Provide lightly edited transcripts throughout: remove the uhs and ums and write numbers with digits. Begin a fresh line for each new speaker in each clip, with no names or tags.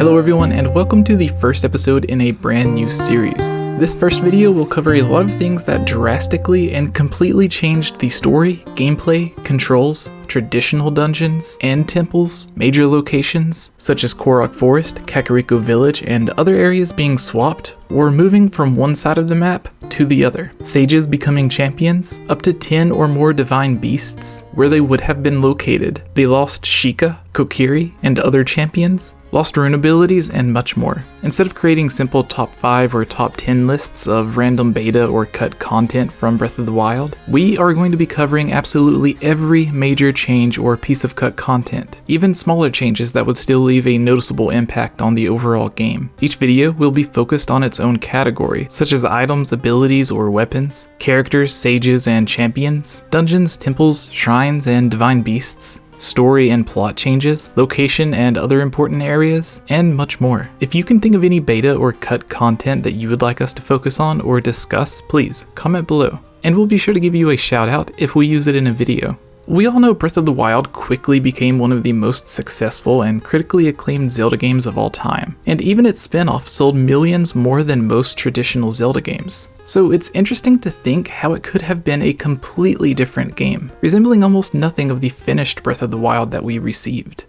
Hello everyone, and welcome to the first episode in a brand new series. This first video will cover a lot of things that drastically and completely changed the story, gameplay, controls, traditional dungeons, and temples, major locations, such as Korok Forest, Kakariko Village, and other areas being swapped, or moving from one side of the map to the other. Sages becoming champions, up to 10 or more divine beasts, where they would have been located, the lost Sheikah, Kokiri, and other champions, lost rune abilities, and much more. Instead of creating simple top 5 or top 10 lists of random beta or cut content from Breath of the Wild, we are going to be covering absolutely every major change or piece of cut content, even smaller changes that would still leave a noticeable impact on the overall game. Each video will be focused on its own category, such as items, abilities, or weapons, characters, sages, and champions, dungeons, temples, shrines, and divine beasts, story and plot changes, location and other important areas, and much more. If you can think of any beta or cut content that you would like us to focus on or discuss, please comment below, and we'll be sure to give you a shout out if we use it in a video. We all know Breath of the Wild quickly became one of the most successful and critically acclaimed Zelda games of all time, and even its spin-off sold millions more than most traditional Zelda games. So it's interesting to think how it could have been a completely different game, resembling almost nothing of the finished Breath of the Wild that we received.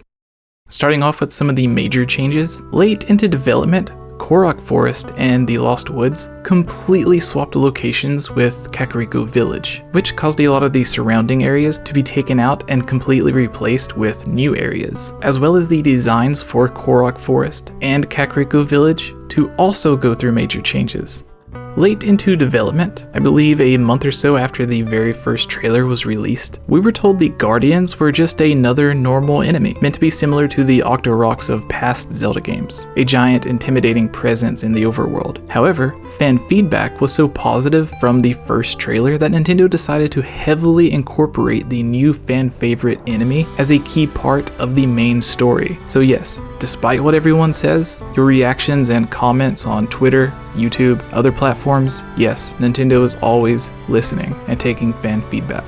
Starting off with some of the major changes, late into development, Korok Forest and the Lost Woods completely swapped locations with Kakariko Village, which caused a lot of the surrounding areas to be taken out and completely replaced with new areas, as well as the designs for Korok Forest and Kakariko Village to also go through major changes. Late into development, I believe a month or so after the very first trailer was released, we were told the Guardians were just another normal enemy, meant to be similar to the Octoroks of past Zelda games, a giant intimidating presence in the overworld. However, fan feedback was so positive from the first trailer that Nintendo decided to heavily incorporate the new fan favorite enemy as a key part of the main story. So yes, despite what everyone says, your reactions and comments on Twitter, YouTube, other platforms, yes, Nintendo is always listening and taking fan feedback.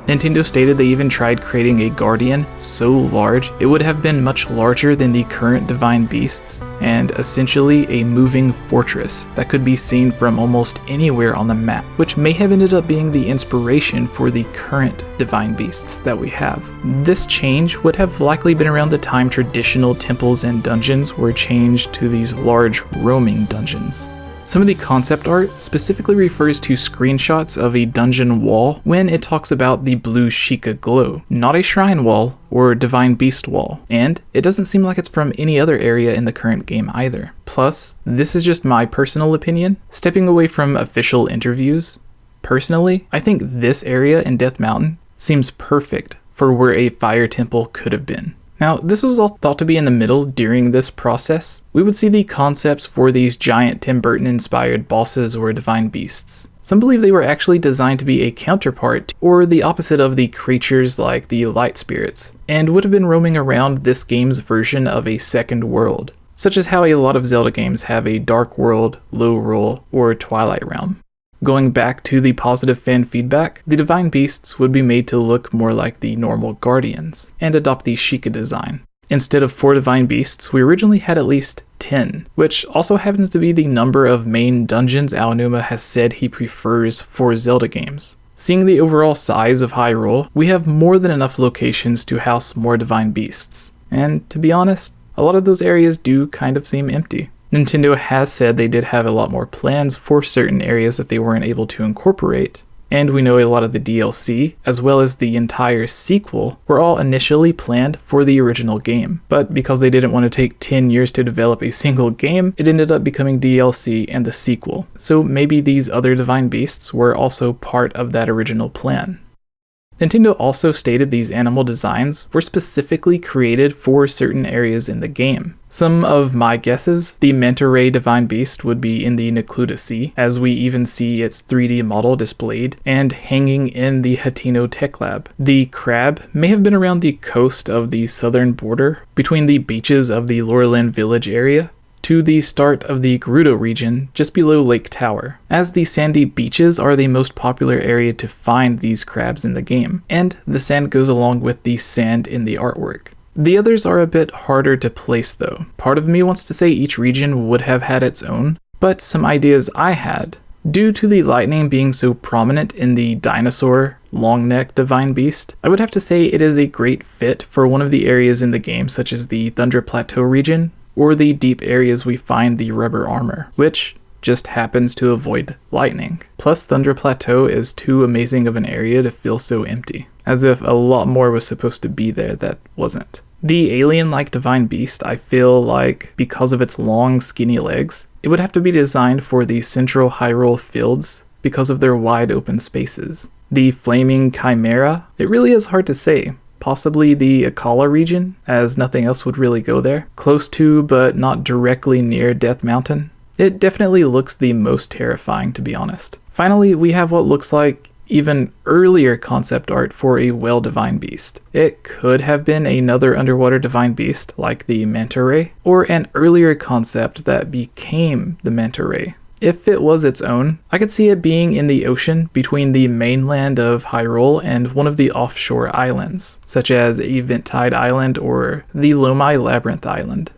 Nintendo stated they even tried creating a Guardian so large it would have been much larger than the current divine beasts, and essentially a moving fortress that could be seen from almost anywhere on the map, which may have ended up being the inspiration for the current divine beasts that we have. This change would have likely been around the time traditional temples and dungeons were changed to these large roaming dungeons. Some of the concept art specifically refers to screenshots of a dungeon wall when it talks about the blue Sheikah glow, not a shrine wall or divine beast wall, and it doesn't seem like it's from any other area in the current game either. Plus, this is just my personal opinion, stepping away from official interviews. Personally, I think this area in Death Mountain seems perfect for where a fire temple could have been. Now, this was all thought to be in the middle during this process. We would see the concepts for these giant Tim Burton-inspired bosses or divine beasts. Some believe they were actually designed to be a counterpart or the opposite of the creatures like the light spirits, and would have been roaming around this game's version of a second world, such as how a lot of Zelda games have a Dark World, Low Roll, or Twilight Realm. Going back to the positive fan feedback, the divine beasts would be made to look more like the normal Guardians, and adopt the Sheikah design. Instead of 4 divine beasts, we originally had at least 10, which also happens to be the number of main dungeons Aonuma has said he prefers for Zelda games. Seeing the overall size of Hyrule, we have more than enough locations to house more divine beasts, and to be honest, a lot of those areas do kind of seem empty. Nintendo has said they did have a lot more plans for certain areas that they weren't able to incorporate, and we know a lot of the DLC, as well as the entire sequel, were all initially planned for the original game, but because they didn't want to take 10 years to develop a single game, it ended up becoming DLC and the sequel. So maybe these other divine beasts were also part of that original plan. Nintendo also stated these animal designs were specifically created for certain areas in the game. Some of my guesses, the manta ray divine beast would be in the Necluda Sea, as we even see its 3D model displayed and hanging in the Hateno Tech Lab. The crab may have been around the coast of the southern border, between the beaches of the Lorelin Village area, to the start of the Gerudo region just below Lake Tower, as the sandy beaches are the most popular area to find these crabs in the game, and the sand goes along with the sand in the artwork. The others are a bit harder to place though. Part of me wants to say each region would have had its own, but some ideas I had. Due to the lightning being so prominent in the dinosaur long-neck divine beast, I would have to say it is a great fit for one of the areas in the game, such as the Thunder Plateau region, or the deep areas we find the rubber armor, which just happens to avoid lightning. Plus, Thunder Plateau is too amazing of an area to feel so empty, as if a lot more was supposed to be there that wasn't. The alien-like divine beast, I feel like, because of its long, skinny legs, it would have to be designed for the central Hyrule fields because of their wide open spaces. The flaming chimera, it really is hard to say. Possibly the Akkala region, as nothing else would really go there. Close to, but not directly near Death Mountain. It definitely looks the most terrifying, to be honest. Finally, we have what looks like even earlier concept art for a whale divine beast. It could have been another underwater divine beast, like the manta ray, or an earlier concept that became the manta ray. If it was its own, I could see it being in the ocean between the mainland of Hyrule and one of the offshore islands, such as Eventide Island or the Lomai Labyrinth Island.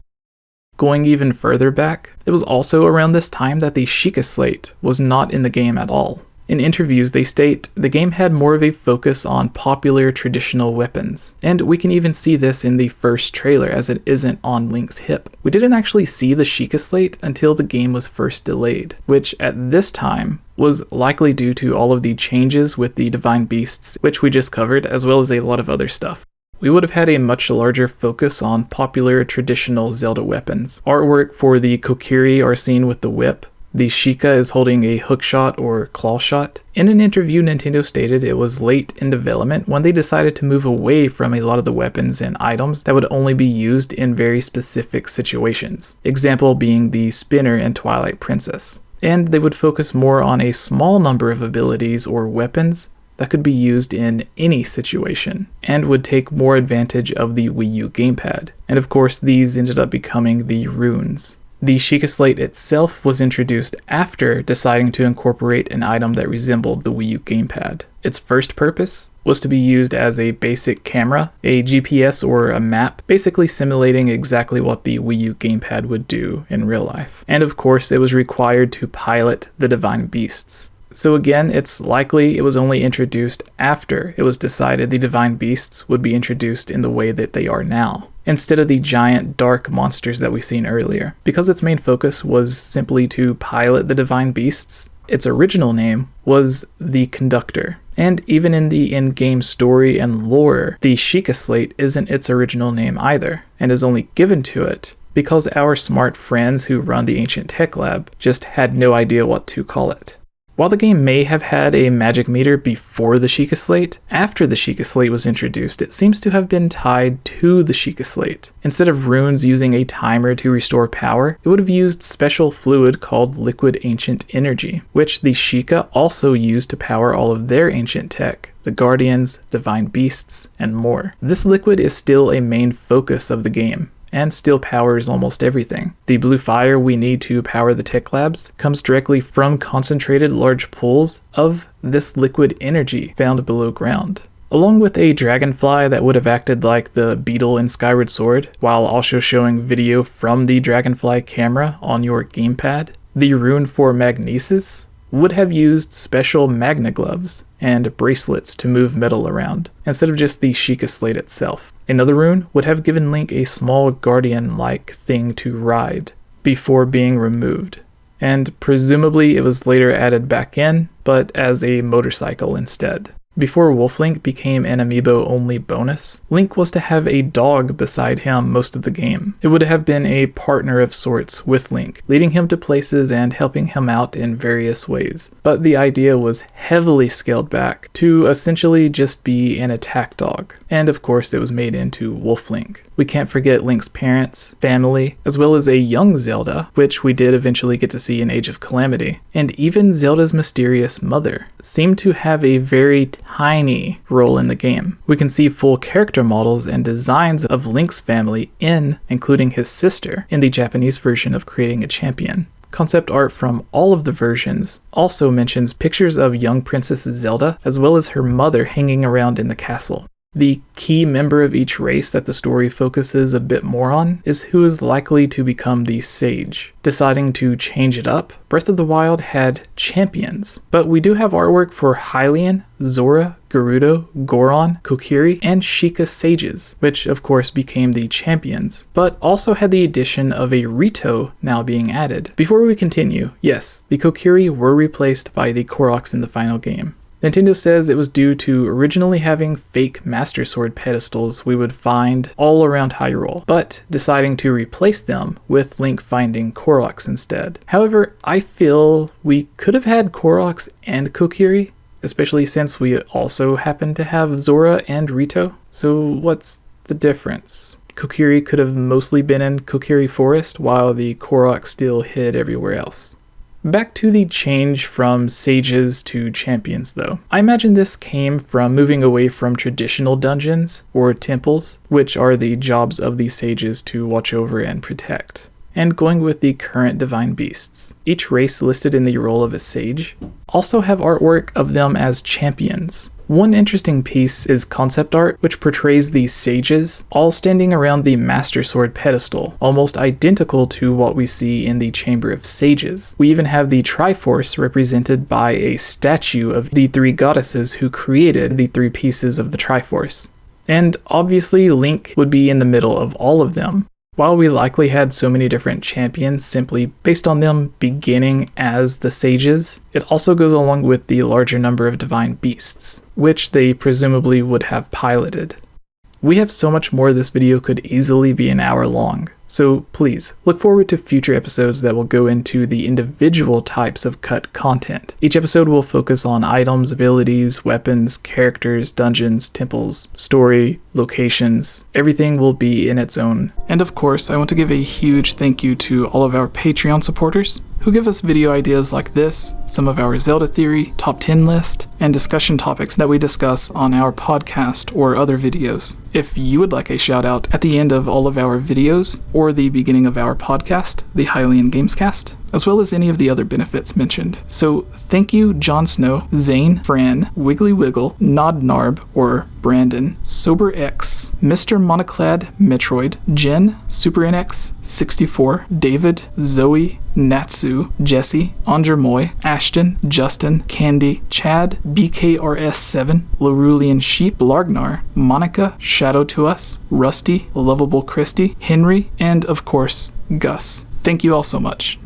Going even further back, it was also around this time that the Sheikah Slate was not in the game at all. In interviews, they state the game had more of a focus on popular traditional weapons, and we can even see this in the first trailer as it isn't on Link's hip. We didn't actually see the Sheikah Slate until the game was first delayed, which at this time was likely due to all of the changes with the divine beasts, which we just covered, as well as a lot of other stuff. We would have had a much larger focus on popular traditional Zelda weapons. Artwork for the Kokiri are seen with the whip. The Sheikah is holding a hookshot or claw shot. In an interview, Nintendo stated it was late in development when they decided to move away from a lot of the weapons and items that would only be used in very specific situations. Example being the spinner in Twilight Princess. And they would focus more on a small number of abilities or weapons that could be used in any situation, and would take more advantage of the Wii U gamepad. And of course, these ended up becoming the runes. The Sheikah Slate itself was introduced after deciding to incorporate an item that resembled the Wii U gamepad. Its first purpose was to be used as a basic camera, a GPS or a map, basically simulating exactly what the Wii U gamepad would do in real life. And of course, it was required to pilot the divine beasts. So again, it's likely it was only introduced after it was decided the divine beasts would be introduced in the way that they are now, instead of the giant dark monsters that we've seen earlier. Because its main focus was simply to pilot the divine beasts, its original name was the Conductor. And even in the in-game story and lore, the Sheikah Slate isn't its original name either, and is only given to it because our smart friends who run the Ancient Tech Lab just had no idea what to call it. While the game may have had a magic meter before the Sheikah Slate, after the Sheikah Slate was introduced, it seems to have been tied to the Sheikah Slate. Instead of runes using a timer to restore power, it would have used special fluid called liquid ancient energy, which the Sheikah also used to power all of their ancient tech, the Guardians, divine beasts, and more. This liquid is still a main focus of the game, and still powers almost everything. The blue fire we need to power the tech labs comes directly from concentrated large pools of this liquid energy found below ground, along with a dragonfly that would have acted like the beetle in Skyward Sword, while also showing video from the dragonfly camera on your gamepad. The rune for magnesis would have used special magna gloves and bracelets to move metal around, instead of just the Sheikah Slate itself. Another rune would have given Link a small guardian-like thing to ride before being removed, and presumably it was later added back in, but as a motorcycle instead. Before Wolf Link became an amiibo-only bonus, Link was to have a dog beside him most of the game. It would have been a partner of sorts with Link, leading him to places and helping him out in various ways. But the idea was heavily scaled back to essentially just be an attack dog. And of course it was made into Wolf Link. We can't forget Link's parents, family, as well as a young Zelda, which we did eventually get to see in Age of Calamity. And even Zelda's mysterious mother seemed to have a very tiny role in the game. We can see full character models and designs of Link's family including his sister, in the Japanese version of Creating a Champion. Concept art from all of the versions also mentions pictures of young Princess Zelda as well as her mother hanging around in the castle. The key member of each race that the story focuses a bit more on is who is likely to become the sage. Deciding to change it up, Breath of the Wild had champions, but we do have artwork for Hylian, Zora, Gerudo, Goron, Kokiri, and Sheikah sages, which of course became the champions, but also had the addition of a Rito now being added. Before we continue, yes, the Kokiri were replaced by the Koroks in the final game. Nintendo says it was due to originally having fake Master Sword pedestals we would find all around Hyrule, but deciding to replace them with Link finding Koroks instead. However, I feel we could have had Koroks and Kokiri, especially since we also happen to have Zora and Rito. So what's the difference? Kokiri could have mostly been in Kokiri Forest, while the Korok still hid everywhere else. Back to the change from sages to champions though. I imagine this came from moving away from traditional dungeons or temples, which are the jobs of the sages to watch over and protect, and going with the current divine beasts. Each race listed in the role of a sage also have artwork of them as champions. One interesting piece is concept art, which portrays these sages all standing around the Master Sword pedestal, almost identical to what we see in the Chamber of Sages. We even have the Triforce represented by a statue of the three goddesses who created the three pieces of the Triforce. And obviously Link would be in the middle of all of them. While we likely had so many different champions simply based on them beginning as the sages, it also goes along with the larger number of divine beasts, which they presumably would have piloted. We have so much more. This video could easily be an hour long, so please look forward to future episodes that will go into the individual types of cut content. Each episode will focus on items, abilities, weapons, characters, dungeons, temples, story, locations. Everything will be in its own. And of course, I want to give a huge thank you to all of our Patreon supporters who give us video ideas like this, some of our Zelda theory, top 10 list, and discussion topics that we discuss on our podcast or other videos. If you would like a shout out at the end of all of our videos, or the beginning of our podcast, the Hylian Gamescast, as well as any of the other benefits mentioned. So thank you Jon Snow, ZAIN, FRAN, WIGGLYWIGGLE, NORNARB or Brandon, SOBERX, Mr. MONOCLED, METROID, Jen, SuperNX, 64, David, Zoe, Natsu, Jesse, 𝗿𝗵𝗄, Ashton, Justin, Candy, Chad, BKRS7, Larulian Sheep, Largnar, Monica, Shadow to Us, Rusty, Lovable Christy, Henry, and of course, Gus. Thank you all so much.